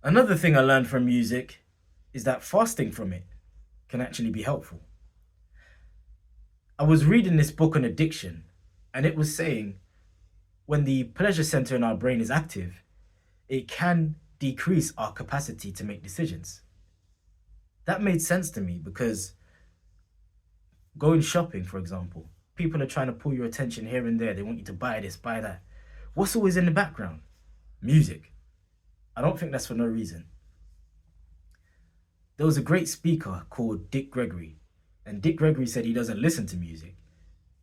Another thing I learned from music is that fasting from it can actually be helpful. I was reading this book on addiction, and it was saying when the pleasure center in our brain is active, it can decrease our capacity to make decisions. That made sense to me because going shopping, for example, people are trying to pull your attention here and there. They want you to buy this, buy that. What's always in the background? Music. I don't think that's for no reason. There was a great speaker called Dick Gregory, and Dick Gregory said he doesn't listen to music.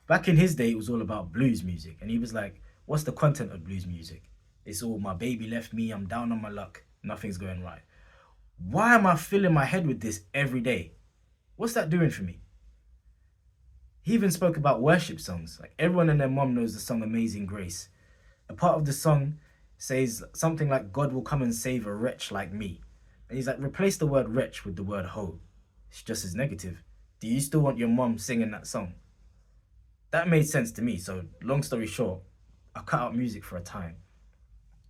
Back in his day, it was all about blues music, and he was like, what's the content of blues music? It's all my baby left me, I'm down on my luck, nothing's going right. Why am I filling my head with this every day? What's that doing for me? He even spoke about worship songs. Like everyone and their mom knows the song Amazing Grace. A part of the song says something like, God will come and save a wretch like me. And he's like, replace the word wretch with the word hoe. It's just as negative. Do you still want your mom singing that song? That made sense to me. So long story short, I cut out music for a time.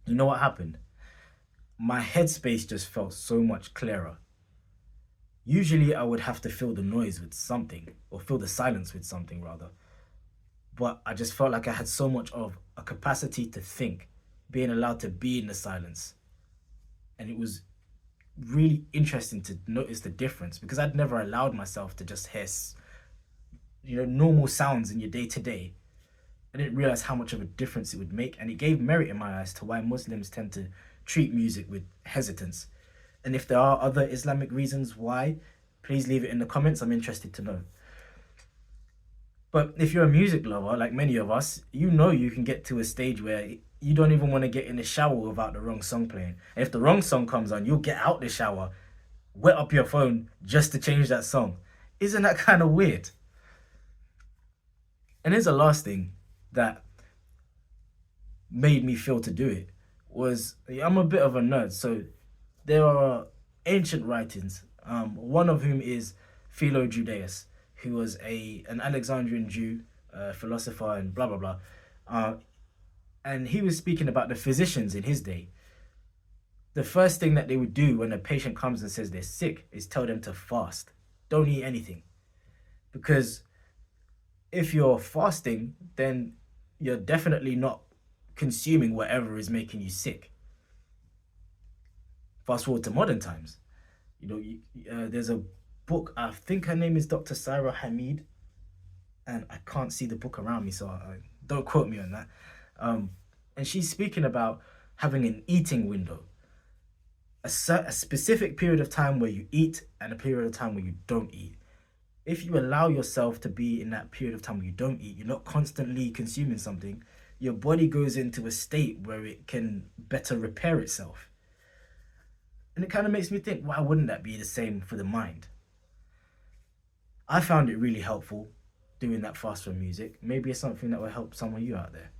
You know what happened? My headspace just felt so much clearer. Usually I would have to fill the noise with something, or fill the silence with something rather. But I just felt like I had so much of a capacity to think, being allowed to be in the silence. And it was really interesting to notice the difference because I'd never allowed myself to just hear, normal sounds in your day to day. I didn't realize how much of a difference it would make, and it gave merit in my eyes to why Muslims tend to treat music with hesitance. And if there are other Islamic reasons why, please leave it in the comments. I'm interested to know. But if you're a music lover, like many of us, you know you can get to a stage where you don't even want to get in the shower without the wrong song playing. And if the wrong song comes on, you'll get out the shower, wet up your phone just to change that song. Isn't that kind of weird? And here's the last thing that made me feel to do it was I'm a bit of a nerd, so there are ancient writings, one of whom is Philo Judaeus, who was an Alexandrian Jew, philosopher, and blah blah blah. And he was speaking about the physicians in his day. The first thing that they would do when a patient comes and says they're sick is tell them to fast. Don't eat anything. Because if you're fasting, then you're definitely not consuming whatever is making you sick. Fast forward to modern times. There's a book, I think her name is Dr. Sarah Hamid, and I can't see the book around me, so don't quote me on that. And she's speaking about having an eating window, a specific period of time where you eat and a period of time where you don't eat. If you allow yourself to be in that period of time where you don't eat, you're not constantly consuming something, your body goes into a state where it can better repair itself. And it kind of makes me think, why wouldn't that be the same for the mind? I found it really helpful doing that fast from music. Maybe it's something that will help some of you out there.